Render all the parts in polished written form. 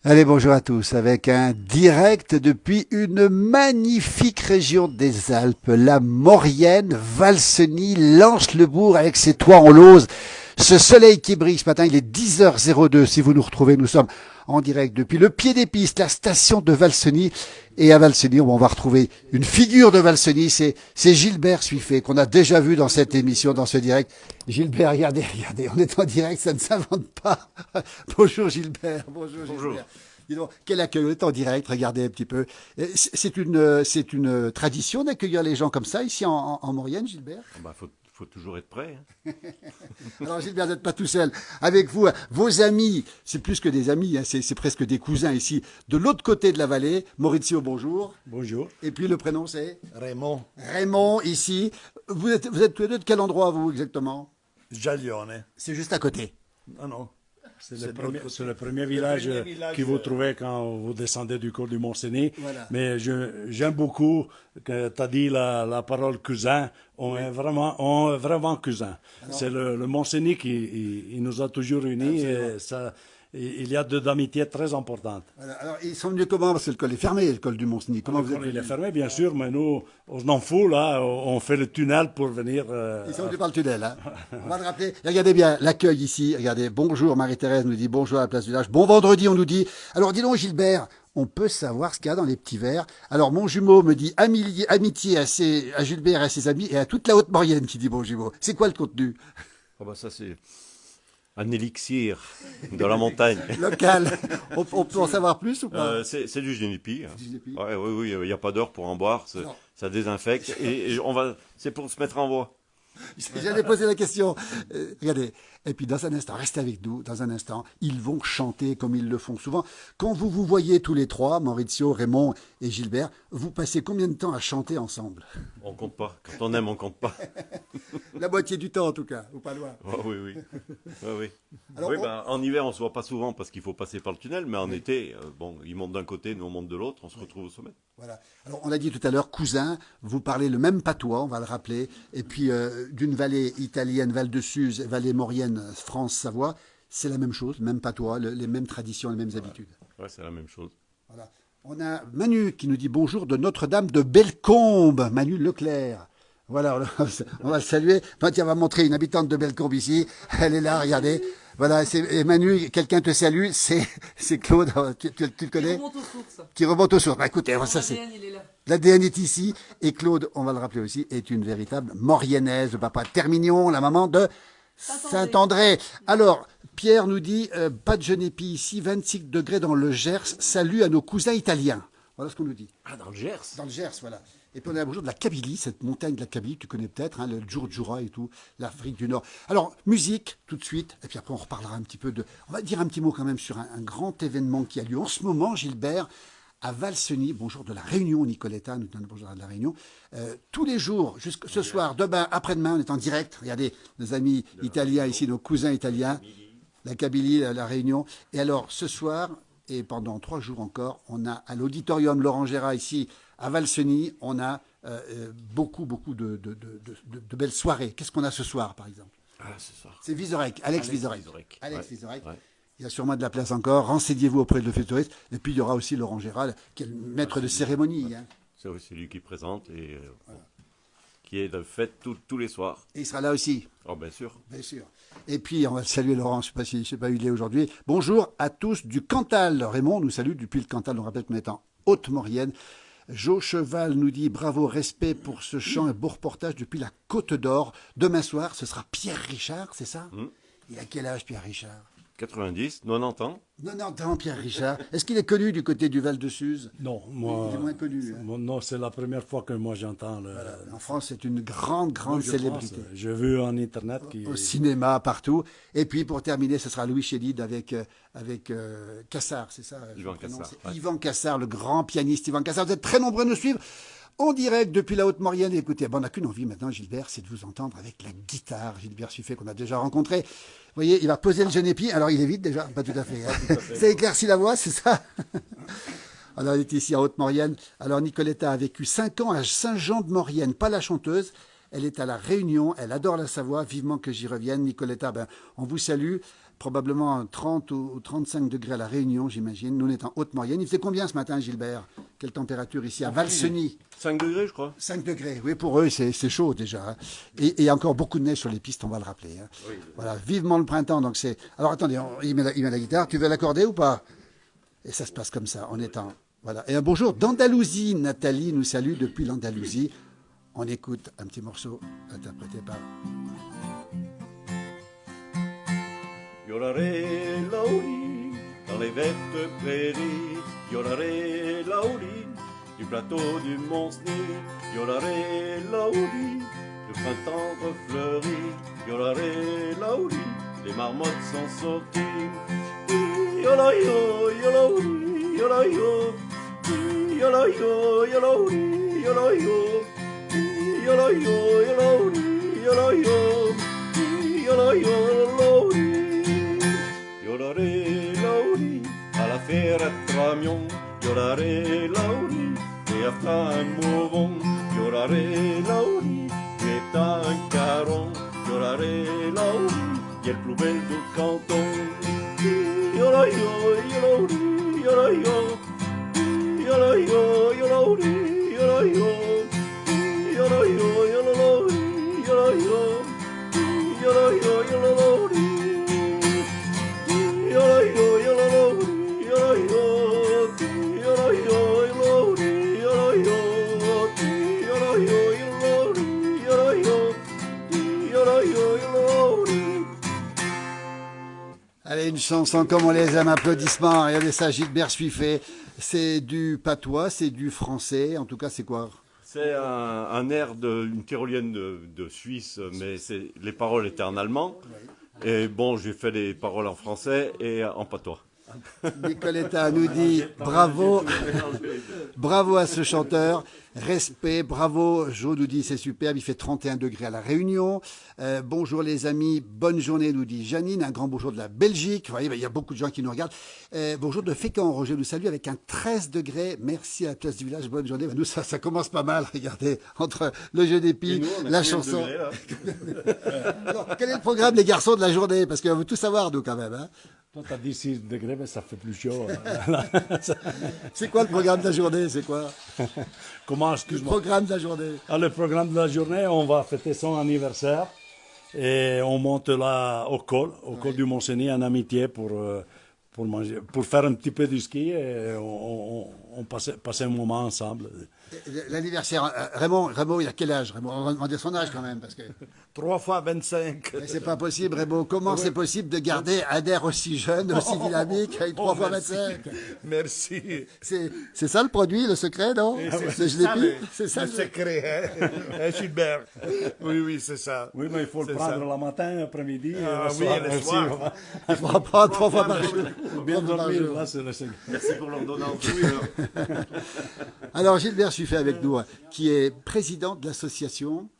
Allez, bonjour à tous, avec un direct depuis une magnifique région des Alpes, la Maurienne, Valseny, Lanches-le-Bourg, avec ses toits en lauze. Ce soleil qui brille ce matin, il est 10h02. Si vous nous retrouvez, nous sommes en direct depuis le pied des pistes, la station de Valseny. Et à Valseny, on va retrouver une figure de Valseny, c'est Gilbert Suiffet, qu'on a déjà vu dans cette émission, dans ce direct. Gilbert, regardez, on est en direct, ça ne s'invente pas. Bonjour Gilbert, bonjour Gilbert. Dis donc, quel accueil, on est en direct, regardez un petit peu. C'est une tradition d'accueillir les gens comme ça, ici en Maurienne, Gilbert? Faut toujours être prêt. Hein. Alors Gilbert, vous n'êtes pas tout seul. Avec vous, vos amis, c'est plus que des amis, hein, c'est presque des cousins ici, de l'autre côté de la vallée. Maurizio, bonjour. Bonjour. Et puis le prénom c'est Raymond. Raymond, ici. Vous êtes tous les deux de quel endroit, vous, exactement? Giaglione. C'est juste à côté. Ah non. C'est le premier village que vous trouvez quand vous descendez du col du Mont-Cenis. Voilà. Mais j'aime beaucoup que tu as dit la parole cousin. On est vraiment cousins. C'est le Mont-Cenis qui il nous a toujours unis. Et ça, il y a d'amitié très importante. Voilà. Alors, ils sont venus comment? Parce que le col est fermé, le col du Mont-Cenis. Comment vous êtes Il est fermé, bien sûr, mais nous, on en fout, là. On fait le tunnel pour venir. Ils sont venus par le tunnel, hein. On va le rappeler. Et regardez bien l'accueil ici. Regardez, bonjour, Marie-Thérèse nous dit bonjour à la place du village. Bon vendredi, on nous dit. Alors, dis donc, Gilbert, on peut savoir ce qu'il y a dans les petits verres. Alors, mon jumeau me dit amitié à Gilbert et à ses amis et à toute la Haute-Maurienne qui dit bon jumeau. C'est quoi le contenu? Ça c'est un élixir de la montagne. Local. On peut en savoir plus ou pas? C'est du génépi. Hein. Du Génépi. Ouais, oui, il n'y a pas d'heure pour en boire. Ça désinfecte et c'est pour se mettre en voie. J'allais poser la question. Regardez. Et puis dans un instant, restez avec nous. Dans un instant, ils vont chanter comme ils le font souvent. Quand vous vous voyez tous les trois, Maurizio, Raymond et Gilbert, vous passez combien de temps à chanter ensemble? On compte pas. Quand on aime, on compte pas. La moitié du temps en tout cas, ou pas loin. Oh, oui. Oui. Alors, En hiver, on se voit pas souvent parce qu'il faut passer par le tunnel, mais en été, ils montent d'un côté, nous on monte de l'autre, on se retrouve au sommet. Voilà. Alors, on l'a dit tout à l'heure, cousin, vous parlez le même patois, on va le rappeler, et puis d'une vallée italienne, Val de Suse, vallée maurienne, France, Savoie, c'est la même chose, même patois, les mêmes traditions, les mêmes habitudes. Ouais, c'est la même chose. Voilà. On a Manu qui nous dit bonjour de Notre-Dame de Bellecombe, Manu Leclerc. Voilà, on va le saluer. Enfin, tiens, on va montrer une habitante de Bellecombe ici. Elle est là, regardez. Voilà, et Manu, quelqu'un te salue, c'est Claude, tu le connais? Qui remonte aux sources. Qui remonte aux sources. Bah, écoutez, ça c'est... L'ADN, il est là. L'ADN est ici, et Claude, on va le rappeler aussi, est une véritable Mauriennaise, le papa de Termignon, la maman de Saint-André. Alors, Pierre nous dit, pas de genépi ici, 26 degrés dans le Gers, salut à nos cousins italiens. Voilà ce qu'on nous dit. Ah, dans le Gers. Dans le Gers, voilà. Et puis on a bonjour de la Kabylie, cette montagne de la Kabylie, tu connais peut-être, hein, le Djurdjura et tout, l'Afrique du Nord. Alors, musique, tout de suite, et puis après on reparlera un petit peu de... On va dire un petit mot quand même sur un grand événement qui a lieu en ce moment, Gilbert, à Valseny, bonjour de la Réunion, Nicoletta, nous donne bonjour de la Réunion. Tous les jours, jusqu'à ce soir, demain, après-demain, on est en direct. Regardez, nos amis italiens ici, nos cousins italiens, la Kabylie, la Réunion. Et alors, ce soir, et pendant 3 jours encore, on a à l'auditorium Laurent Gérard ici, à Valseny, on a beaucoup de belles soirées. Qu'est-ce qu'on a ce soir, par exemple? Ah, c'est ça. C'est Vizorek, Alex Vizorek. Alex Vizorek. Ouais. Il y a sûrement de la place encore. Renseignez-vous auprès de l'office touriste. Et puis, il y aura aussi Laurent Gérald, qui est le maître de cérémonie. Hein. C'est lui qui présente et qui est de fête tous les soirs. Et il sera là aussi. Oh, bien sûr. Bien sûr. Et puis, on va saluer Laurent. Je ne sais pas où il est aujourd'hui. Bonjour à tous du Cantal. Raymond nous salue depuis le Cantal. On rappelle qu'on est en Haute-Maurienne. Jo Cheval nous dit bravo, respect pour ce chant et beau reportage depuis la Côte d'Or. Demain soir, ce sera Pierre Richard, c'est ça? Il a quel âge, Pierre Richard? 90, 90 ans. 90 ans, Pierre Richard. Est-ce qu'il est connu du côté du Val de Suse? Non, moi. Il est moins connu. Hein. Non, c'est la première fois que moi j'entends. Voilà. En France, c'est une grande célébrité. J'ai vu en Internet. Au cinéma, partout. Et puis, pour terminer, ce sera Louis Chédid avec Cassard, c'est ça? Yvan Cassard. Ouais. Yvan Cassard, le grand pianiste Yvan Cassard. Vous êtes très nombreux à nous suivre. En direct depuis la Haute-Maurienne. Écoutez, on n'a qu'une envie maintenant, Gilbert, c'est de vous entendre avec la guitare. Gilbert Suiffet, qu'on a déjà rencontré. Vous voyez, il va poser le genépi. Alors, il est vite déjà? Pas tout à fait. Hein. Ça éclaircit la voix, c'est ça? Alors, elle est ici à Haute-Maurienne. Alors, Nicoletta a vécu 5 ans à Saint-Jean-de-Maurienne, pas la chanteuse. Elle est à La Réunion, elle adore la Savoie, vivement que j'y revienne. Nicoletta, on vous salue. probablement 30 ou 35 degrés à La Réunion, j'imagine. Nous, on est en Haute-Maurienne. Il faisait combien ce matin, Gilbert? Quelle température ici à Valseny? 5 degrés, je crois. 5 degrés, oui, pour eux, c'est chaud déjà. Hein. Et il y a encore beaucoup de neige sur les pistes, on va le rappeler. Hein. Oui. Voilà, vivement le printemps. Donc c'est. Alors attendez, il met la guitare. Tu veux l'accorder ou pas? Et ça se passe comme ça, en étant. Voilà. Et un bonjour d'Andalousie. Nathalie nous salue depuis l'Andalousie. On écoute un petit morceau interprété par. Yolaré Lauri, dans les vertes prairies, Yolaré Lauri, du plateau du Mont-Sny, Yolaré Lauri, le printemps refleuri, Yolaré Lauri, les marmottes sont sorties. Yolayo, Yolauri, Yolayo, Yolayo, Yolauri, Yolayo, Yolayo, Yolauri, Yolayo, Yolayo, Yolauri. Yolare Lauri, alla fiera tramion, Yolare Lauri, et after un mouvon, Yolare Lauri, et un caron, Yolare Lauri, y el plus bel du canton. Yolayo, Yolauri, Yolayo, Yolayo, Yolauri, Yolayo, Yolayo, Yolauri, Yolayo, Yolayo, Yolauri. Allez, une chanson comme on les aime, applaudissements. Regardez ça, Gilbert Suiffet. C'est du patois, c'est du français. En tout cas, c'est quoi? C'est un air d'une tyrolienne de Suisse, mais les paroles étaient en allemand. Et bon, j'ai fait les paroles en français et en patois. Nicoletta nous dit bravo, bravo à ce chanteur, respect, bravo. Jo nous dit c'est superbe, il fait 31 degrés à La Réunion. Bonjour les amis, bonne journée nous dit Janine, un grand bonjour de la Belgique. Vous voyez, il y a beaucoup de gens qui nous regardent. Bonjour de Fécamp, Roger nous salue avec un 13 degrés. Merci à la place du village, bonne journée. Nous, ça commence pas mal, regardez, entre le jeu d'épi, la chanson. Alors, quel est le programme les garçons de la journée? Parce qu'on veut tout savoir nous quand même. Hein. Toi, tu as dit 6 degrés, mais ça fait plus chaud. C'est quoi le programme de la journée? C'est quoi? Comment, Le excuse-moi? programme de la journée. Le programme de la journée, on va fêter son anniversaire et on monte là au col du Mont-Cenis en amitié pour manger, pour faire un petit peu du ski et on passait un moment ensemble. L'anniversaire, Raymond, il a quel âge? Raymond, on va demander son âge quand même, parce que 3 fois 25. mais c'est pas possible, Raymond. Comment c'est possible de garder un air aussi jeune, aussi dynamique, avec 3 fois 25? Merci. C'est ça le produit, le secret, non? C'est ça le secret, hein, Gilbert. Oui, c'est ça. Oui, mais il faut le prendre le matin, après-midi. Le soir. Il faut en prendre 3 fois par jour. Bien dormir, là, c'est le secret. Merci pour l'ordonnance. Alors, Gilbert Suffet avec nous, qui est président de l'association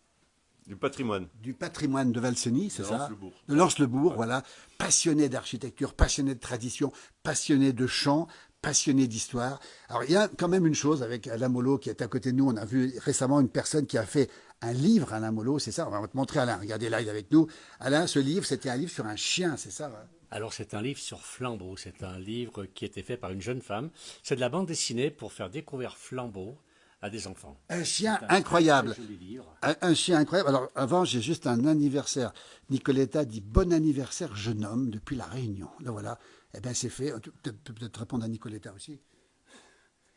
Du patrimoine. du patrimoine de Valseny, c'est De ça? Lens-le-Bourg. De Lens-le-Bourg, voilà. Passionné d'architecture, passionné de tradition, passionné de chant, passionné d'histoire. Alors, il y a quand même une chose avec Alain Mollo qui est à côté de nous. On a vu récemment une personne qui a fait un livre, Alain Mollo, c'est ça? On va te montrer Alain. Regardez là, il est avec nous. Alain, ce livre, c'était un livre sur un chien, c'est ça? Hein? Alors c'est un livre sur Flambeau, c'est un livre qui a été fait par une jeune femme. C'est de la bande dessinée pour faire découvrir Flambeau à des enfants. Un chien C'est un incroyable. très joli livre. Un chien incroyable. Alors, avant, j'ai juste un anniversaire. Nicoletta dit bon anniversaire, jeune homme, depuis La Réunion. Là, voilà. Eh bien, c'est fait. Tu peux peut-être répondre à Nicoletta aussi.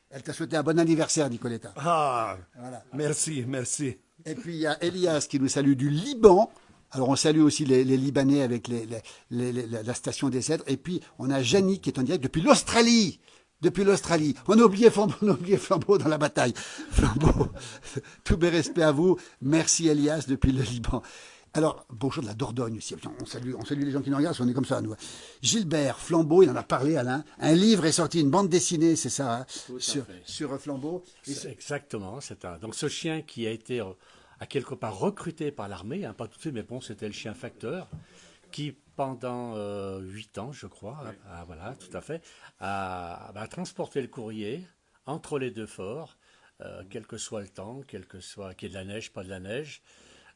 Elle t'a souhaité un bon anniversaire, Nicoletta. Ah, Voilà. merci. Et puis, il y a Elias qui nous salue du Liban. Alors, on salue aussi les Libanais avec la station des Cèdres. Et puis, on a Janie qui est en direct depuis l'Australie. Depuis l'Australie. On a oublié Flambeau dans la bataille. Flambeau, tous mes respects à vous. Merci Elias depuis le Liban. Alors, bonjour de la Dordogne aussi. On salue les gens qui nous regardent, parce qu'on est comme ça, nous. Gilbert Flambeau, il en a parlé, Alain. Un livre est sorti, une bande dessinée, c'est ça, hein, sur Flambeau. Exactement. Donc ce chien qui a été à quelque part recruté par l'armée, hein, pas tout de suite, mais bon, c'était le chien facteur, qui pendant 8 ans, je crois, voilà, tout à fait, a transporté le courrier entre les deux forts, quel que soit le temps, qu'il y ait de la neige, pas de la neige.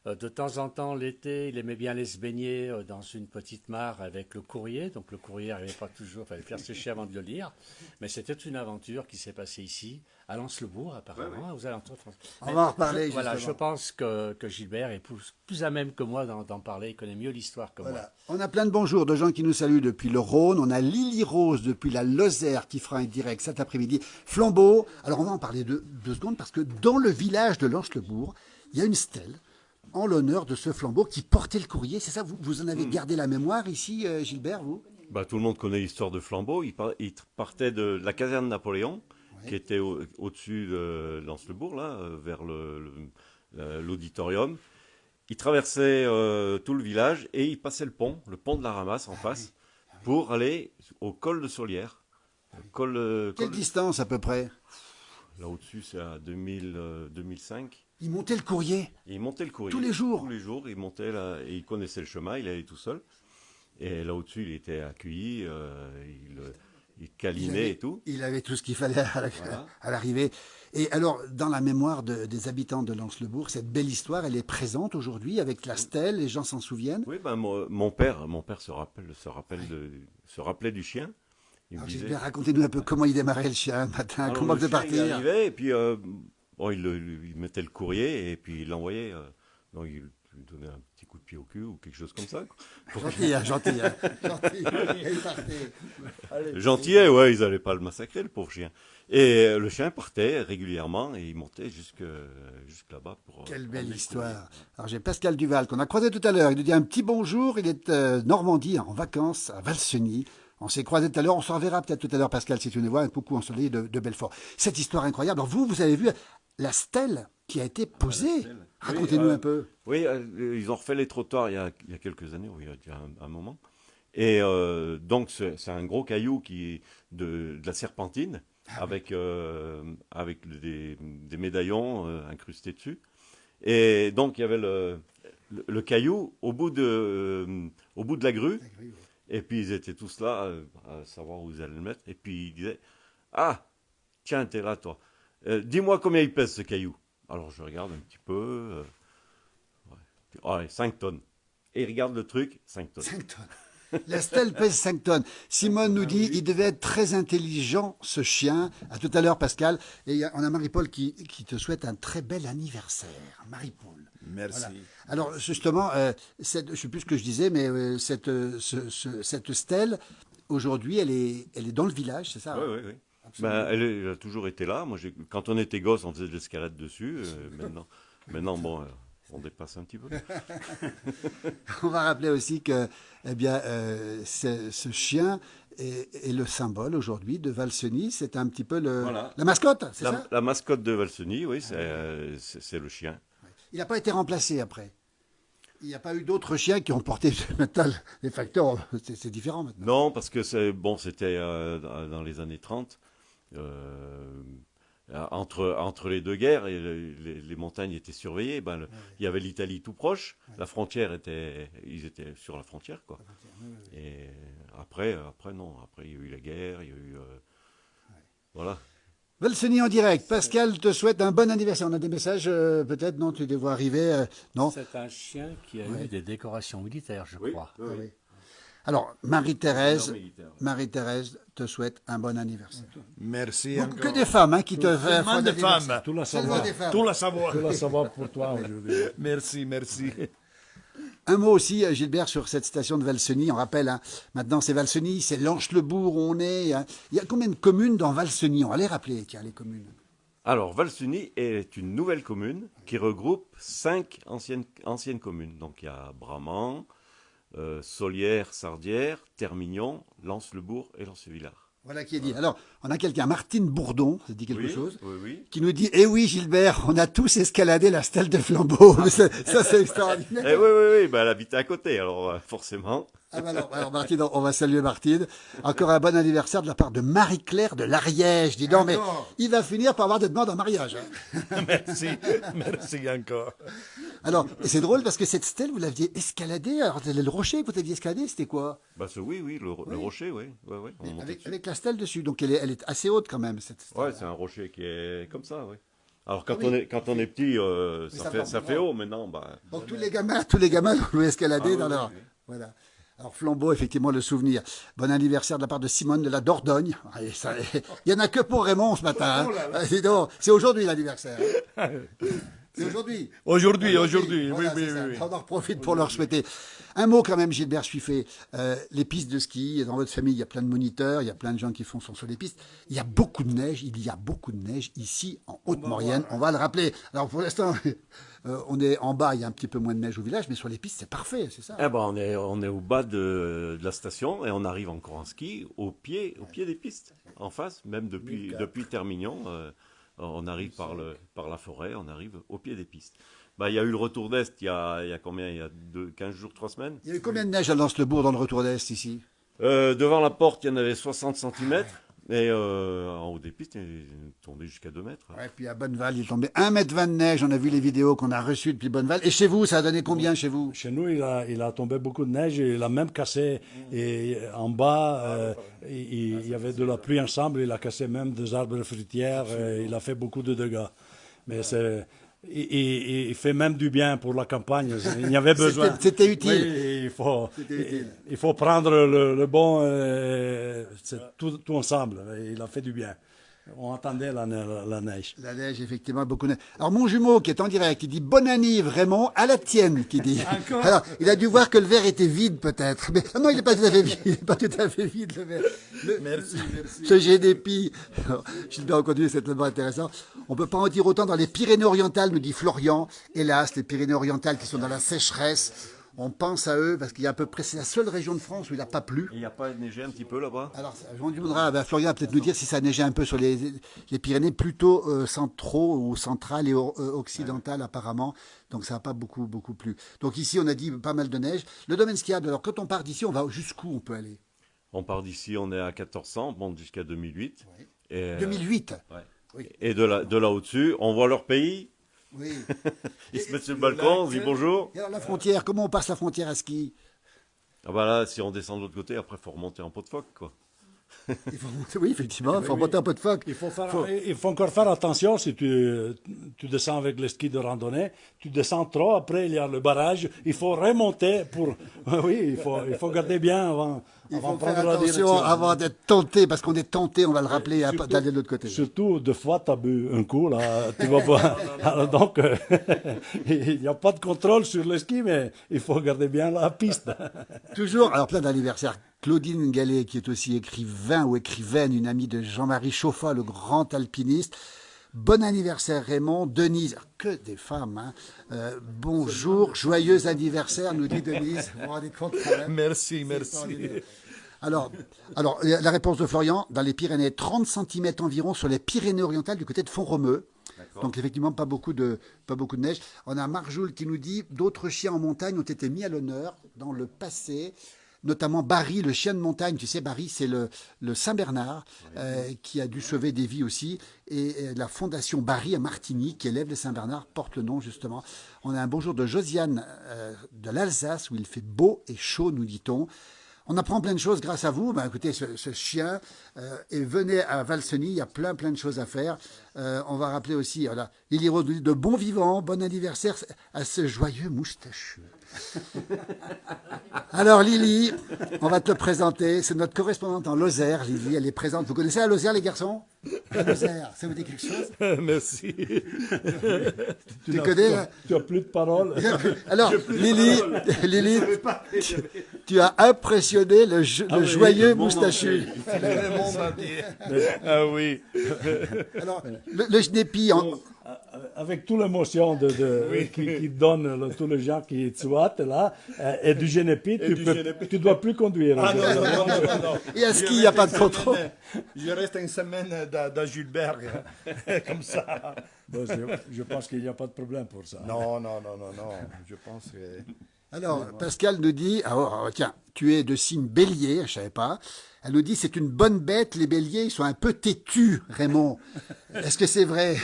De temps en temps, l'été, il aimait bien aller se baigner dans une petite mare avec le courrier. Donc le courrier n'arrivait pas toujours, il fallait faire sécher avant de le lire. Mais c'était une aventure qui s'est passée ici, à Lens-le-Bourg apparemment, aux alentours de France. On va en reparler, Voilà, justement. je pense que Gilbert est plus à même que moi d'en parler. Il connaît mieux l'histoire que moi. Voilà. On a plein de bonjours de gens qui nous saluent depuis le Rhône. On a Lily Rose depuis la Lozère qui fera un direct cet après-midi. Flambeau. Alors on va en parler deux secondes parce que dans le village de Lens-le-Bourg, il y a une stèle en l'honneur de ce flambeau qui portait le courrier. C'est ça, vous en avez gardé la mémoire ici, Gilbert, vous? Bah, tout le monde connaît l'histoire de Flambeau. Il partait de la caserne Napoléon, qui était au-dessus de Lens-le-Bourg, là, vers l'auditorium. Il traversait tout le village et il passait le pont de la Ramasse en face, pour aller au col de Solière. Quelle distance à peu près? Là au-dessus, c'est à 2005. Il montait le courrier. Et il montait le courrier. Tous les jours. Tous les jours, il montait là, et il connaissait le chemin, il allait tout seul. Et là au-dessus, il était accueilli, il câlinait et tout. Il avait tout ce qu'il fallait à l'arrivée. Et alors, dans la mémoire des habitants de Lens-le-Bourg, cette belle histoire, elle est présente aujourd'hui avec la stèle, les gens s'en souviennent. Oui, ben, mon père se rappelait du chien. Il me Alors, disait. Gilbert, racontez-nous un peu comment il démarrait le chien le matin, Alors, comment le il devait chien, il partir. arrivait et puis bon, il mettait le courrier et puis il l'envoyait. Donc il lui donnait un petit coup de pied au cul ou quelque chose comme ça. Quoi. Gentil, hein, gentil. Hein. Gentil. Et il partait. Gentillet, ouais, ils n'allaient pas le massacrer, le pauvre chien. Et le chien partait régulièrement et il montait jusque là-bas pour. Quelle belle prendre les histoire. courriers. Alors j'ai Pascal Duval qu'on a croisé tout à l'heure. Il nous dit un petit bonjour. Il est Normandie en vacances à Valseny. On s'est croisé tout à l'heure. On se reverra peut-être tout à l'heure, Pascal, si tu nous vois, un coucou ensoleillé de Belfort. Cette histoire incroyable. Alors vous avez vu la stèle qui a été posée. Racontez-nous un peu. Oui, ils ont refait les trottoirs il y a quelques années, oui, il y a un moment. Et donc c'est un gros caillou de la serpentine avec des médaillons incrustés dessus. Et donc il y avait le caillou au bout de la grue. Et puis ils étaient tous là à savoir où ils allaient le mettre. Et puis ils disaient: ah, tiens, t'es là toi. Dis-moi combien il pèse ce caillou. Alors je regarde un petit peu. Ouais, 5 tonnes. Et il regarde le truc, 5 tonnes. 5 tonnes. La stèle pèse 5 tonnes. Simone nous dit, il devait être très intelligent, ce chien. À tout à l'heure, Pascal. Et on a Marie-Paul qui te souhaite un très bel anniversaire. Marie-Paul. Merci. Voilà. Alors, justement, je ne sais plus ce que je disais, mais cette stèle, aujourd'hui, elle est dans le village, c'est ça? Oui, oui, oui. Ben, elle a toujours été là. Moi, quand on était gosse, on faisait de l'escalade dessus. Maintenant, bon, on dépasse un petit peu. On va rappeler aussi que eh bien, ce chien est le symbole aujourd'hui de Valseny. C'est un petit peu la mascotte, c'est ça? La mascotte de Valseny, oui, c'est le chien. Il n'a pas été remplacé après. Il n'y a pas eu d'autres chiens qui ont porté maintenant les facteurs. C'est différent maintenant. Non, parce que c'était dans les années 30. Entre les deux guerres, et les montagnes étaient surveillées. Il y avait l'Italie tout proche. La frontière ils étaient sur la frontière, quoi. Et après, non. Après, il y a eu la guerre. Il y a eu, voilà. Valseny en direct. Pascal te souhaite un bon anniversaire. On a des messages, peut-être, non? Tu les vois arriver, non? C'est un chien qui a eu des décorations militaires, je crois. Oui. Alors, Marie-Thérèse Militaire. te souhaite un bon anniversaire. Merci Donc, encore. que des femmes qui te font Tellement de d'anniversaire. femmes. Tout la Seulement savoir. des femmes. Tout la savoir. Tout la savoir pour toi aujourd'hui. Merci, merci. Un mot aussi, Gilbert, sur cette station de Valseny. On rappelle, hein, maintenant c'est Valseny, c'est Lens-le-Bourg où on est. Hein. Il y a combien de communes dans Valseny? On va les rappeler, tiens, les communes. Alors, Valseny est une nouvelle commune qui regroupe 5 anciennes communes. Donc, il y a Bramant, Solière, Sardières, Termignon, Lens-le-Bourg et Lens-le-Villard. Voilà qui est dit. Alors, on a quelqu'un, Martine Bourdon, ça dit quelque chose, Oui. qui nous dit, eh oui Gilbert, on a tous escaladé la stèle de Flambeau. Ça c'est extraordinaire. Eh oui, elle habitait à côté, alors forcément. Ah bah alors, Martine, on va saluer Martine. Encore un bon anniversaire de la part de Marie-Claire de l'Ariège. Dis donc, mais il va finir par avoir des demandes en mariage. Hein. Merci encore. Alors, et c'est drôle parce que cette stèle, vous l'aviez escaladée. Alors, le rocher que vous aviez escaladé, c'était quoi? Oui, le rocher, oui. Avec la stèle dessus. Donc, elle est assez haute quand même. Cette stèle. Ouais, c'est un rocher qui est comme ça, oui. Alors quand, Oui. quand on est petit, ça ça va, fait haut, maintenant, bah, Donc tous les gamins vont escalader Ah, dans oui, leur... oui, oui. Voilà. Alors Flambeau, effectivement, le souvenir. Bon anniversaire de la part de Simone de la Dordogne. Et ça, il y en a que pour Raymond ce matin. Hein. Dis donc, c'est aujourd'hui l'anniversaire. Hein. C'est aujourd'hui. Aujourd'hui, Voilà, oui, c'est ça. oui. On en profite pour leur souhaiter. Un mot quand même, Gilbert Suiffet. Les pistes de ski, dans votre famille, il y a plein de moniteurs, il y a plein de gens qui sont sur les pistes. Il y a beaucoup de neige, ici en Haute-Maurienne. On va le rappeler. Alors pour l'instant, on est en bas, il y a un petit peu moins de neige au village, mais sur les pistes, c'est parfait, c'est ça. Eh ben, on est au bas de la station et on arrive encore en ski au pied des pistes, en face, même depuis Termignon. On arrive par la forêt, on arrive au pied des pistes. Bah, il y a eu le retour d'Est il y a combien? Il y a 15 jours, 3 semaines. Il y a eu combien de neige à Lens-le-Bourg dans le retour d'Est ici? Devant la porte, il y en avait 60 cm. Et en haut des pistes, il est tombé jusqu'à 2 mètres. Ouais, puis à Bonneval, il est tombé 1,20 m de neige. On a vu les vidéos qu'on a reçues depuis Bonneval. Et chez vous, ça a donné combien chez vous? Chez nous, il a tombé beaucoup de neige et il a même cassé. Et en bas, il y avait de la pluie ensemble. Il a cassé même des arbres fruitières. Il a fait beaucoup de dégâts. Mais il fait même du bien pour la campagne. Il y avait besoin. C'était utile. Oui, il faut prendre le bon, tout ensemble. Il a fait du bien. On entendait la neige. La neige, effectivement, beaucoup de neige. Alors, mon jumeau, qui est en direct, il dit bonne année, vraiment, à la tienne, qui dit. Alors, il a dû voir que le verre était vide, peut-être. Mais non, il n'est pas tout à fait vide. Il n'est pas tout à fait vide, le verre. Merci. Ce jet d'épi. Gilbert, on continue, c'est tellement intéressant. On peut pas en dire autant dans les Pyrénées-Orientales, nous dit Florian. Hélas, les Pyrénées-Orientales qui sont dans la sécheresse. On pense à eux parce qu'il y a à peu près, c'est la seule région de France où il n'a pas plu. Il n'y a pas neigé un petit peu là-bas? Alors, on demandera, Florian va peut-être nous dire si ça a neigé un peu sur les Pyrénées, plutôt centraux ou centrales et occidentales apparemment. Donc ça n'a pas beaucoup plu. Donc ici, on a dit pas mal de neige. Le domaine skiable, alors quand on part d'ici, on va jusqu'où on peut aller? On part d'ici, on est à 1400, on monte jusqu'à 2008. Oui. Et, 2008. ouais. Oui. Et de là au-dessus, on voit leur pays. Oui. Ils se mettent sur le balcon, on se dit bonjour. Et alors la frontière, comment on passe la frontière à ski? Ah bah là, si on descend de l'autre côté, après, il faut remonter en pot de phoque, quoi. Oui, effectivement, il faut remonter un peu de phoque. Il faut encore faire attention si tu descends avec le ski de randonnée. Tu descends trop, après il y a le barrage. Il faut remonter pour... Oui, il faut garder bien avant Il faut de faire prendre la attention direction. avant d'être tenté, parce qu'on est tenté, on va le rappeler, d'aller de l'autre côté. Surtout, deux fois, tu as bu un coup, là, tu vas pas... Alors, donc, il n'y a pas de contrôle sur le ski, mais il faut garder bien la piste. Toujours, alors plein d'anniversaires. Claudine Gallet, qui est aussi écrivain ou écrivaine, une amie de Jean-Marie Chauffat, le grand alpiniste. Bon anniversaire Raymond. Denise, que des femmes, hein. Bonjour, joyeux anniversaire, nous dit Denise. Vous vous rendez compte quand même? Merci. Alors, la réponse de Florian, dans les Pyrénées, 30 cm environ sur les Pyrénées-Orientales du côté de Font-Romeu. Donc effectivement, pas beaucoup de neige. On a Marjoul qui nous dit, d'autres chiens en montagne ont été mis à l'honneur dans le passé. Notamment Barry, le chien de montagne. Tu sais, Barry, c'est le Saint-Bernard qui a dû sauver des vies aussi. Et la fondation Barry à Martigny, qui élève les Saint-Bernard, porte le nom justement. On a un bonjour de Josiane de l'Alsace, où il fait beau et chaud, nous dit-on. On apprend plein de choses grâce à vous. Ben, écoutez, ce chien, et venez à Valseny, il y a plein de choses à faire. On va rappeler aussi, voilà, Lily Rose nous dit de bon vivant, bon anniversaire à ce joyeux moustachu. Alors Lily, on va te le présenter. C'est notre correspondante en Lozère, Lily. Elle est présente. Vous connaissez la Lozère, les garçons? La Lozère, ça vous dit quelque chose? Merci. Tu connais? Tu as plus de paroles. Alors Lily, tu as impressionné le joyeux moustachu. Le monde entier. Ah oui. Alors le Schneepi, Avec toute l'émotion qui donne tous les gens qui souhaitent là, et du Genepi, tu dois plus conduire. Ah non. et à ski, il n'y a pas de contrôle. Je reste une semaine dans Gilbert, comme ça. Bon, je pense qu'il n'y a pas de problème pour ça. Non. Je pense que... Alors, Pascal nous dit, tiens, tu es de signe bélier, je ne savais pas. Elle nous dit, c'est une bonne bête, les béliers, ils sont un peu têtus, Raymond. Est-ce que c'est vrai?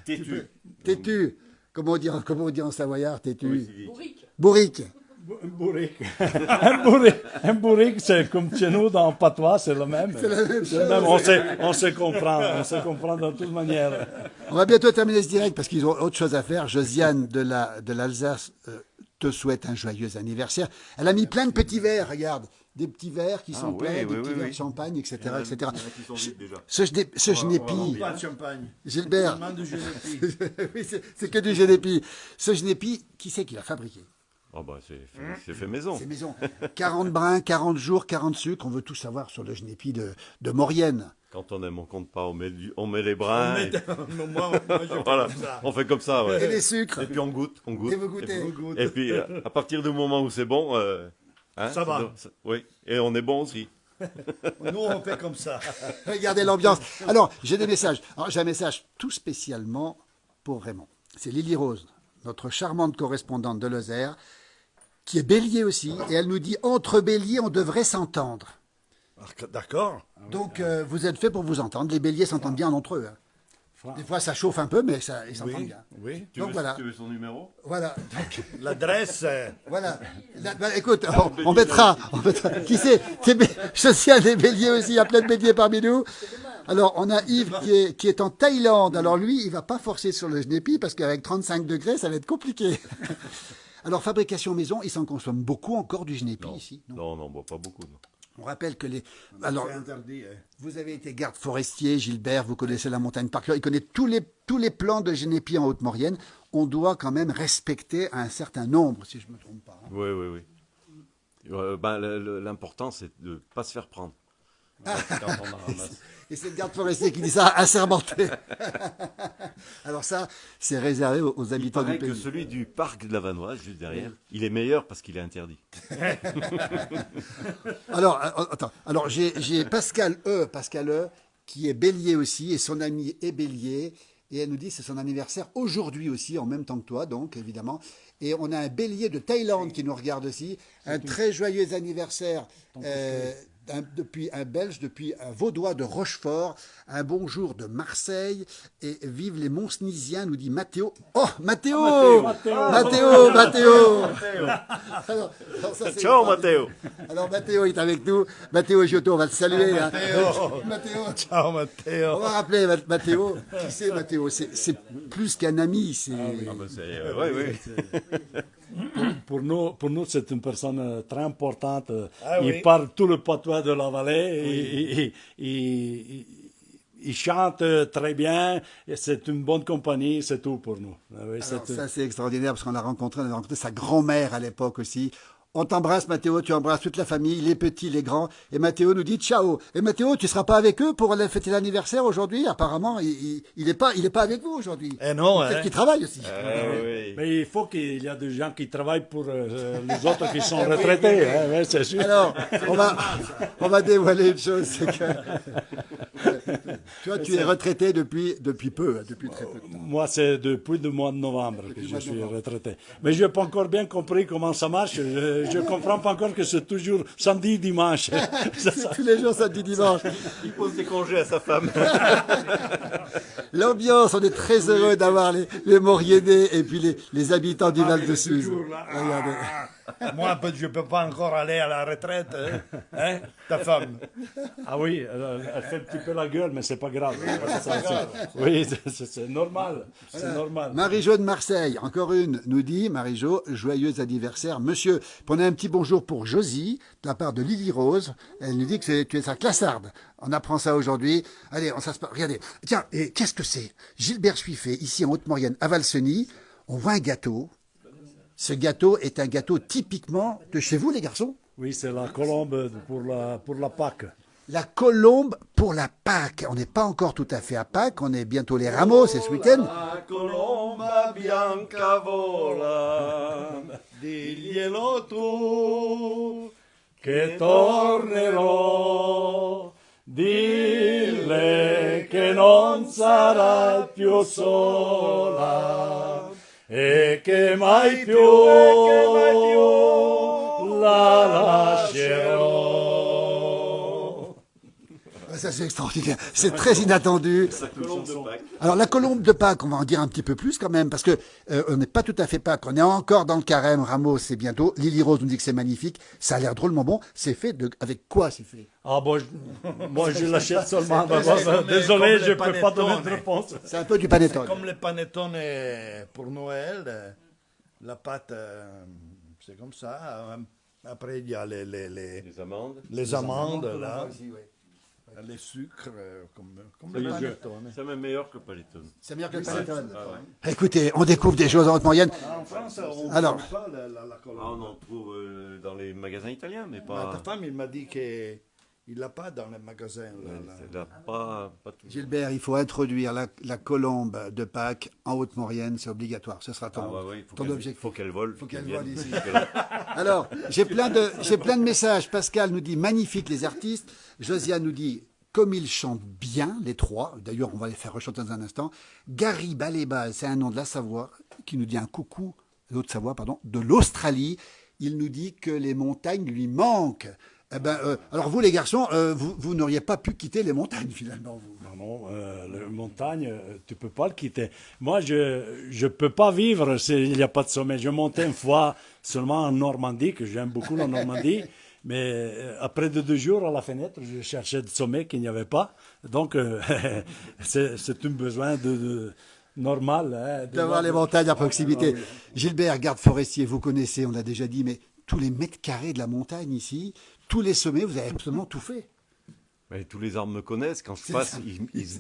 Têtu. Têtu. Comment on dit en savoyard, têtu? Oui, Bourrique. Un bourrique. Un bourrique, c'est comme chez nous dans le patois, c'est le même. C'est le même. On se comprend de toute manière. On va bientôt terminer ce direct parce qu'ils ont autre chose à faire. Josiane de l'Alsace te souhaite un joyeux anniversaire. Elle a mis plein de petits verres, regarde. Des petits verres qui sont pleins, des petits verres de champagne, etc. etc. Ce genépi, Pas de champagne. Gilbert, Seulement du genépi. oui, c'est que du genépi. Ce genépi, qui c'est qui l'a fabriqué? Oh bah c'est fait maison. C'est maison. 40 brins, 40 jours, 40 sucres. On veut tout savoir sur le genépi de Maurienne. Quand on aime, on compte pas, on met les brins. Moi, je fais Voilà, comme ça. on fait comme ça, ouais. Et les sucres. Et puis on goûte. Et vous goûtez. Et puis à partir du moment où c'est bon, hein, Ça va. Oui, et on est bon aussi. Nous, on fait comme ça. Regardez l'ambiance. Alors, j'ai des messages. Alors, j'ai un message tout spécialement pour Raymond. C'est Lily Rose, notre charmante correspondante de Lozère, qui est bélier aussi. Et elle nous dit, entre béliers, on devrait s'entendre. D'accord. Donc, vous êtes fait pour vous entendre. Les béliers s'entendent bien entre eux. Hein. Des fois, ça chauffe un peu, mais ils s'entendent bien. Oui. Tu Donc, voilà. veux son numéro? Voilà. Donc, L'adresse, voilà. Écoute, on mettra. Qui c'est? Josiane des béliers aussi. Il y a plein de béliers parmi nous. Alors, on a Yves qui est en Thaïlande. Alors, lui, il va pas forcer sur le genépi parce qu'avec 35 degrés, ça va être compliqué. Alors, fabrication maison, ils s'en consomment beaucoup encore du genépi ici. Non. Non, pas beaucoup. Non. On rappelle que Alors, c'est interdit. Hein. vous avez été garde forestier, Gilbert, vous connaissez la montagne par cœur. Il connaît tous les plans de genépi en Haute-Maurienne. On doit quand même respecter un certain nombre, si je ne me trompe pas. Hein. Oui. L'important, c'est de ne pas se faire prendre. Quand on en ramasse. Et c'est le garde forestier qui dit ça, assermenté. Alors ça, c'est réservé aux Il habitants du paraît pays. que celui du parc de la Vanoise, juste derrière, il est meilleur parce qu'il est interdit. Alors, attends. Alors, j'ai Pascal E, qui est bélier aussi, et son ami est bélier. Et elle nous dit que c'est son anniversaire aujourd'hui aussi, en même temps que toi, donc, évidemment. Et on a un bélier de Thaïlande qui nous regarde aussi. Un très joyeux anniversaire depuis un Belge, depuis un Vaudois de Rochefort. Un bonjour de Marseille. Et vive les Mont-Snisiens, nous dit Mathéo. Oh, Mathéo Mathéo Alors, ça, c'est Ciao Matteo. Alors Mathéo est avec nous. Mathéo Giotto, on va le saluer. Hein. Mathéo. Ciao, Matteo. On va rappeler Mathéo. Qui c'est Mathéo? C'est plus qu'un ami. C'est... Oui. Pour nous, c'est une personne très importante. Ah il oui. parle tout le patois de la vallée. Il chante très bien. C'est une bonne compagnie. C'est tout pour nous. Oui, Alors, ça, c'est extraordinaire parce qu'on a rencontré sa grand-mère à l'époque aussi. On t'embrasse, Mathéo, tu embrasses toute la famille, les petits, les grands. Et Mathéo nous dit ciao. Et Mathéo, tu seras pas avec eux pour fêter l'anniversaire aujourd'hui? Apparemment, il est pas avec vous aujourd'hui. Eh non, Peut-être hein. qu'il travaille aussi. Oui. Mais il faut qu'il y ait des gens qui travaillent pour les autres qui sont retraités. Hein, ouais, c'est sûr. Alors, on va dévoiler une chose, c'est que toi, tu es retraité depuis peu, hein, depuis très peu de temps. Moi, c'est depuis le mois de novembre que le je mois de suis novembre. retraité. Mais je n'ai pas encore bien compris comment ça marche. Je ne comprends pas encore que c'est toujours samedi, dimanche. C'est tous les jours, samedi, dimanche. Il pose des congés à sa femme. L'ambiance, on est très heureux d'avoir les Mauriennais et puis les habitants du Val de Suse. Regardez. Moi, je ne peux pas encore aller à la retraite. Hein, ta femme. Ah oui, elle fait un petit peu la gueule, mais c'est pas grave. Oui, c'est normal. C'est normal. Marie-Jo de Marseille, encore une, nous dit, Marie-Jo, joyeux anniversaire. Monsieur, prenez un petit bonjour pour Josie, de la part de Lily Rose. Elle nous dit que tu es sa classarde. On apprend ça aujourd'hui. Allez, regardez. Tiens, et qu'est-ce que c'est? Gilbert Suiffet, ici en Haute-Maurienne, à Valseny, on voit un gâteau. Ce gâteau est un gâteau typiquement de chez vous, les garçons? Oui, c'est la colombe pour la Pâque. La colombe pour la Pâque. On n'est pas encore tout à fait à Pâques, on est bientôt les rameaux, c'est ce week-end. La colomba bianca vola, diglielo tu, Che tornerò, dille che non sarà più sola e che mai più la lascerò. Ça, c'est extraordinaire. C'est très inattendu. La colombe de Pâques. Alors, la colombe de Pâques, on va en dire un petit peu plus quand même, parce que on n'est pas tout à fait Pâques. On est encore dans le carême. Ramos, c'est bientôt. Lily Rose nous dit que c'est magnifique. Ça a l'air drôlement bon. C'est fait avec quoi c'est fait? Ah bon, moi je l'achète seulement. comme Désolé, les je ne peux pas donner de panettone. réponse. C'est un peu du panettone. Comme les panettone pour Noël, la pâte, c'est comme ça. Après, il y a Les amandes. les amandes, là, les sucres, comme le panettone. C'est même meilleur que le panettone. C'est meilleur que le panettone. Ah ouais. Écoutez, on découvre des choses en Haute-Maurienne. En France, on ne Alors. trouve pas la colombe. Ah, on en trouve dans les magasins italiens, mais Ta pas. femme, il m'a dit qu'il l'a pas dans les magasins. C'est là, pas tout. Gilbert, il faut introduire la colombe de Pâques en Haute-Maurienne, c'est obligatoire. Ce sera ton, Ah, ouais, ouais, ton objectif. faut qu'elle vole. Faut qu'elle vienne vole ici. jusque-là. Alors, j'ai plein de messages. Pascal nous dit magnifique les artistes. Josiane nous dit comme ils chantent bien, les trois. D'ailleurs, on va les faire rechanter dans un instant. Gary Baléba, c'est un nom de la Savoie, qui nous dit un coucou, l'Haute-Savoie, pardon, de l'Australie. Il nous dit que les montagnes lui manquent. Eh ben, alors vous les garçons, vous n'auriez pas pu quitter les montagnes finalement. Vous. Non, la montagne, tu peux pas le quitter. Moi, je peux pas vivre s'il n'y a pas de sommet. Je montais une fois seulement en Normandie, que j'aime beaucoup la Normandie. Mais après 2 jours à la fenêtre, je cherchais de sommet qu'il n'y avait pas. Donc, c'est un besoin normal. Hein, D'avoir les montagnes à proximité. Gilbert, garde forestier, vous connaissez, on l'a déjà dit, mais tous les mètres carrés de la montagne ici, tous les sommets, vous avez absolument tout fait. Mais tous les arbres me connaissent. Quand je passe, ils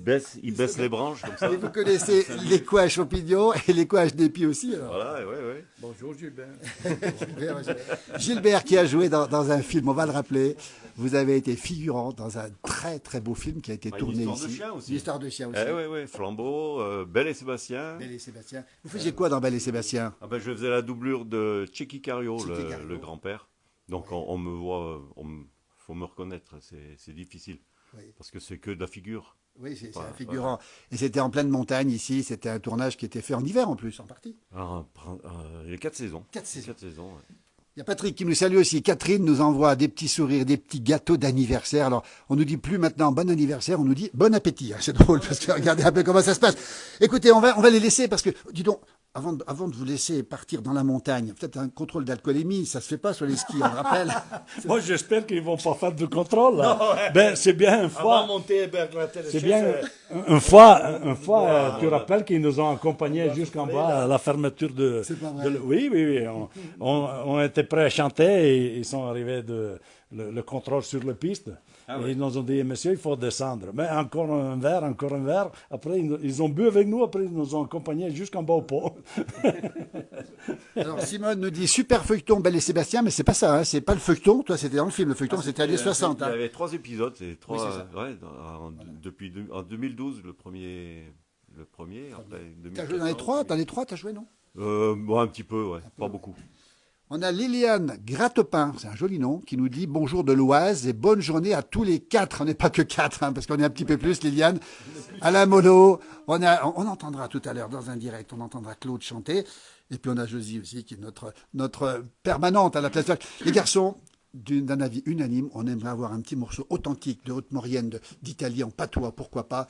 baissent les branches comme ça. Et vous connaissez les couaches aux pignons et les couaches d'épis aussi. Alors. Voilà, ouais. Bonjour Gilbert. Gilbert qui a joué dans un film, on va le rappeler. Vous avez été figurant dans un très très beau film qui a été tourné Une ici. histoire de chien aussi. Une histoire de chien aussi. Ouais. Flambeau, Belle et Sébastien. Belle et Sébastien. Vous faisiez quoi dans Belle et Sébastien? Ah ben, je faisais la doublure de Checky Cario, Checky Cario. le grand-père. Donc on me voit, faut me reconnaître, c'est difficile. Oui. Parce que c'est que de la figure. Oui, c'est Ouais, un figurant. Et c'était en pleine montagne ici, c'était un tournage qui était fait en hiver en plus, en partie. Alors, les 4 saisons. 4 saisons. 4 saisons, ouais. Il y a Patrick qui nous salue aussi. Catherine nous envoie des petits sourires, des petits gâteaux d'anniversaire. Alors, on nous dit plus maintenant bon anniversaire, on nous dit bon appétit. C'est drôle parce que regardez un peu comment ça se passe. Écoutez, on va les laisser parce que, dis donc, avant de vous laisser partir dans la montagne, peut-être un contrôle d'alcoolémie, ça se fait pas sur les skis, on le rappelle. Moi, j'espère qu'ils vont pas faire de contrôle. Là. Non, ouais. Ben, c'est bien une Avant fois. de monter vers la télé, C'est bien une fois, tu rappelles qu'ils nous ont accompagnés jusqu'en bas à la fermeture de. C'est pas vrai. Oui. On était prêts à chanter et ils sont arrivés le contrôle sur la piste. Ah Et ouais. ils nous ont dit, monsieur, il faut descendre. Mais encore un verre. Après, ils ont bu avec nous. Après, ils nous ont accompagnés jusqu'en bas au pont. Alors, Simone nous dit super feuilleton, Belle et Sébastien, mais c'est pas ça, hein, c'est pas le feuilleton. Toi, c'était dans le film, le feuilleton, c'était années 60. Il y Hein. avait 3 épisodes, c'est 3. Oui, c'est ça. Ouais, en 2012, le premier. Après T'as joué dans les trois? Dans les trois, t'as joué, non? Bon, un petit peu, ouais, pas beaucoup. On a Liliane Grattepin, c'est un joli nom, qui nous dit bonjour de l'Oise et bonne journée à tous les 4. On n'est pas que 4, hein, parce qu'on est un petit peu plus, Liliane. Alain Mono, on entendra tout à l'heure dans un direct, on entendra Claude chanter. Et puis on a Josie aussi, qui est notre permanente à la place. Les garçons, d'un avis unanime, on aimerait avoir un petit morceau authentique de Haute-Maurienne, d'Italie en patois, pourquoi pas.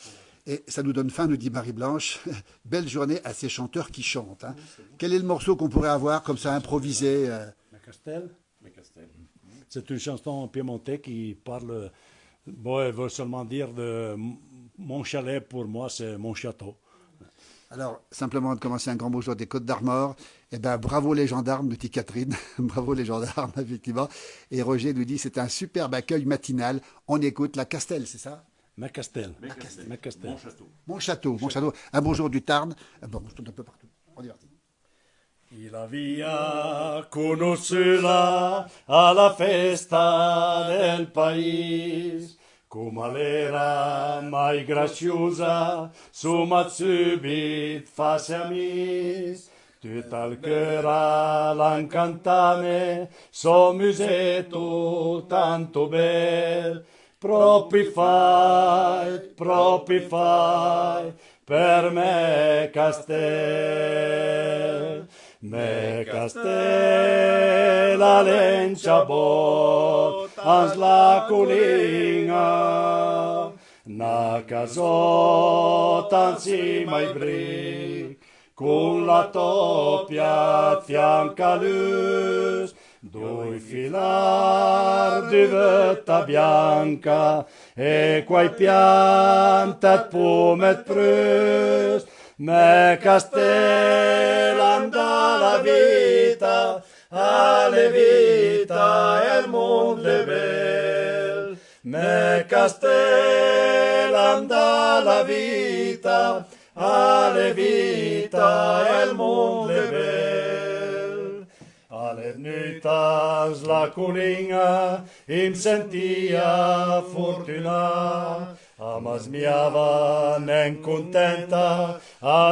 Et ça nous donne faim, nous dit Marie-Blanche. Belle journée à ces chanteurs qui chantent. Hein. Quel est le morceau qu'on pourrait avoir comme ça improvisé Macastel. C'est une chanson piémontaise qui parle. Bon, elle veut seulement dire de mon chalet, pour moi, c'est mon château. Alors, simplement de commencer un grand bonjour des Côtes d'Armor. Eh ben, bravo les gendarmes, nous dit Catherine. Bravo les gendarmes, effectivement. Et Roger nous dit c'est un superbe accueil matinal. On écoute la Castel, c'est ça? Macastel. Mon château. Mon château. Un bonjour du Tarn. Bon, je tourne un peu partout. On est parti. Il aveva conosciuta alla festa del paese, come l'era mai graziosa, su mazzubit face amis. Tout al cœur l'incantame, son musetto tanto bel, propri fai, per me Castel. Me Castella lencia bot, ans la colinga, una casota in cima ai brick, con la toppia a fianco a lui, due filar di vetta bianca e quai pianta pomet prus, me castellan dalla vita, alle vita e il mondo è bel, me castellan dalla vita, alle vita e il mondo è bel. Alle nuitas la colinga im sentia fortuna, amas miava nen contenta,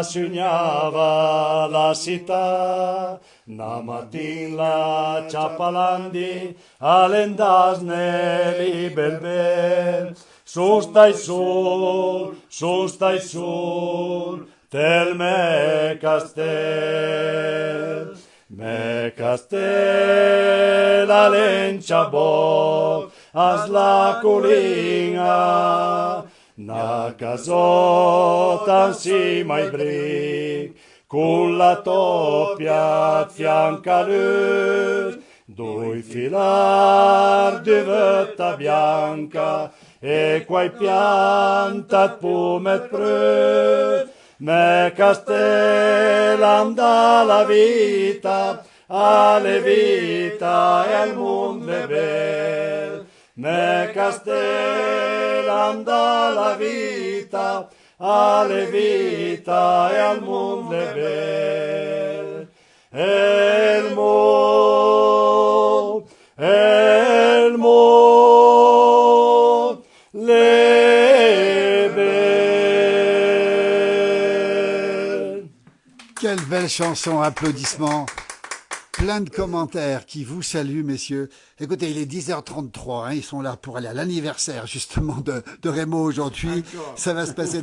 sognava la città. Na matin la ciapalandi, all'endasne li bel bel, sosta il sol, tel me castel. Me castel alencia bol, as la colinga, na casota in cima ai brick, con la toppia a fianco a lui, due filar di vetta bianca e quai pianta pomet prus, me castellan dalla vita, alle vita e al mondo è bel, me castellan dalla vita, alle vita e al mondo è bel, e il mondo, le bel. Quelle belle chanson, applaudissements. Plein de commentaires qui vous saluent, messieurs. Écoutez, il est 10h33, ils sont là pour aller à l'anniversaire justement de Rémo aujourd'hui. Ça va se passer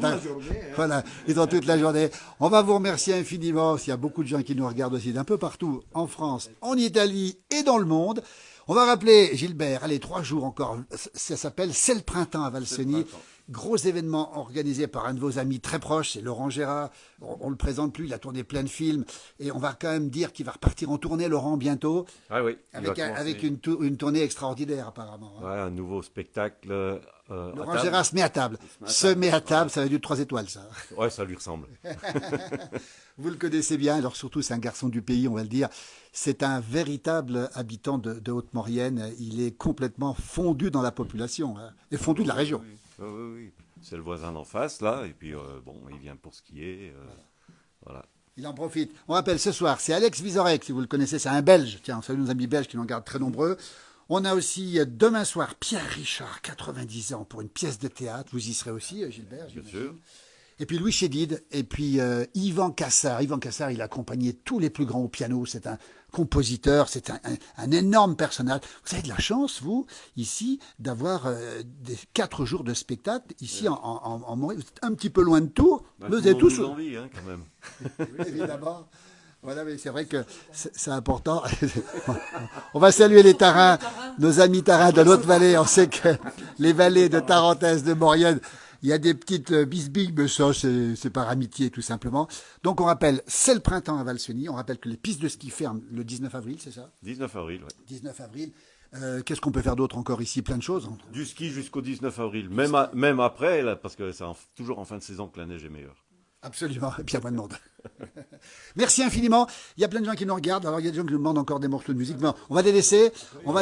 voilà, ils ont toute la journée. On va vous remercier infiniment. Il y a beaucoup de gens qui nous regardent aussi d'un peu partout, en France, en Italie et dans le monde. On va rappeler, Gilbert, allez, 3 jours encore. Ça s'appelle C'est le printemps à Valseny. Gros événement organisé par un de vos amis très proches, c'est Laurent Gérard. On ne le présente plus, il a tourné plein de films. Et on va quand même dire qu'il va repartir en tournée, Laurent, bientôt. Ah oui. Avec une tournée extraordinaire, apparemment. Ouais, un nouveau spectacle. Laurent Gérard se met à table. Se met à table, ça va du 3 étoiles, ça. Ouais, ça lui ressemble. Vous le connaissez bien, alors surtout c'est un garçon du pays, on va le dire. C'est un véritable habitant de Haute-Maurienne. Il est complètement fondu dans la population, hein, et fondu de la région. Oui. C'est le voisin d'en face, là, et puis bon, il vient pour skier. Voilà. Il en profite. On rappelle ce soir, c'est Alex Vizorek, si vous le connaissez, c'est un Belge. Tiens, on salue nos amis belges qui nous regardent très nombreux. On a aussi demain soir Pierre Richard, 90 ans, pour une pièce de théâtre. Vous y serez aussi, Gilbert, Bien sûr. Et puis Louis Chédid, et puis Yvan Cassard. Yvan Cassard, il a accompagné tous les plus grands au piano. C'est un compositeur, c'est un énorme personnage. Vous avez de la chance, vous, ici, d'avoir 4 jours de spectacle, ici en Maurienne. Vous êtes un petit peu loin de Tours. Bah, vous avez tous envie, hein, quand même. Oui, évidemment. Voilà, mais c'est vrai que c'est important. On va saluer les tarins, nos amis tarins de l'autre vallée. On sait que les vallées de Tarentaise, de Maurienne, il y a des petites bisbilles, mais ça, c'est par amitié, tout simplement. Donc, on rappelle, c'est le printemps à Valseny. On rappelle que les pistes de ski ferment le 19 avril, c'est ça? 19 avril, oui. 19 avril. Qu'est-ce qu'on peut faire d'autre encore ici? Plein de choses. Du ski jusqu'au 19 avril. Même après, là, parce que c'est toujours en fin de saison que la neige est meilleure. Absolument, et puis il y a moins de monde. Merci infiniment. Il y a plein de gens qui nous regardent. Alors il y a des gens qui nous demandent encore des morceaux de musique. Mais on va les laisser. On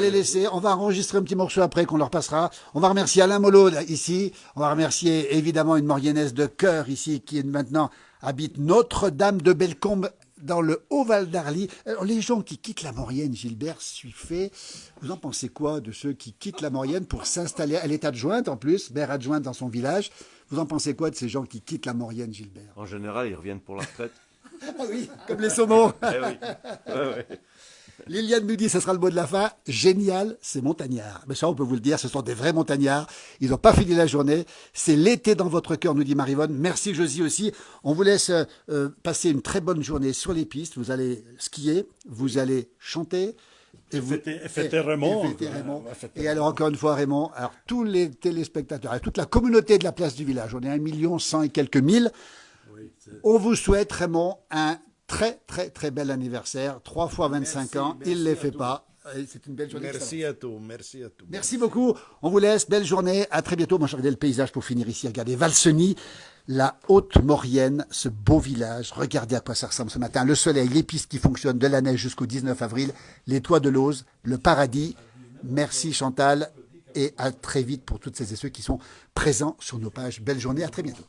va enregistrer un petit morceau après qu'on leur passera. On va remercier Alain Mollo ici. On va remercier évidemment une Mauriennaise de cœur ici qui est maintenant habite Notre-Dame de Bellecombe dans le Haut-Val d'Arly. Alors, les gens qui quittent la Maurienne, Gilbert Suiffet, vous en pensez quoi de ceux qui quittent la Maurienne pour s'installer? Elle est adjointe en plus, maire adjointe dans son village. Vous en pensez quoi de ces gens qui quittent la Maurienne, Gilbert? En général, ils reviennent pour la retraite. Ah oui, comme les saumons. Eh oui. Ouais. Liliane nous dit, ce sera le mot de la fin, génial, c'est montagnard. Mais ça, on peut vous le dire, ce sont des vrais montagnards. Ils n'ont pas fini la journée. C'est l'été dans votre cœur, nous dit Marivonne. Merci Josie aussi. On vous laisse passer une très bonne journée sur les pistes. Vous allez skier, vous allez chanter. Et vous, fêtez Raymond. et fêtez Raymond. Fêtez Et alors, encore une fois, Raymond, alors, tous les téléspectateurs, et toute la communauté de la place du village, on est 1 100 000 et quelques mille, Oui, on vous souhaite, Raymond, un très, très, très bel anniversaire. 3 fois 25 ans, il ne les fait pas. Et c'est une belle journée. Merci à tous, merci à tous. Merci beaucoup. On vous laisse. Belle journée. À très bientôt. Moi, je regardais le paysage pour finir ici. Regardez Valseny, la Haute-Maurienne, ce beau village. Regardez à quoi ça ressemble ce matin. Le soleil, les pistes qui fonctionnent, de la neige jusqu'au 19 avril, les toits de Lauze, le paradis. Merci Chantal. Et à très vite pour toutes celles et ceux qui sont présents sur nos pages. Belle journée. À très bientôt.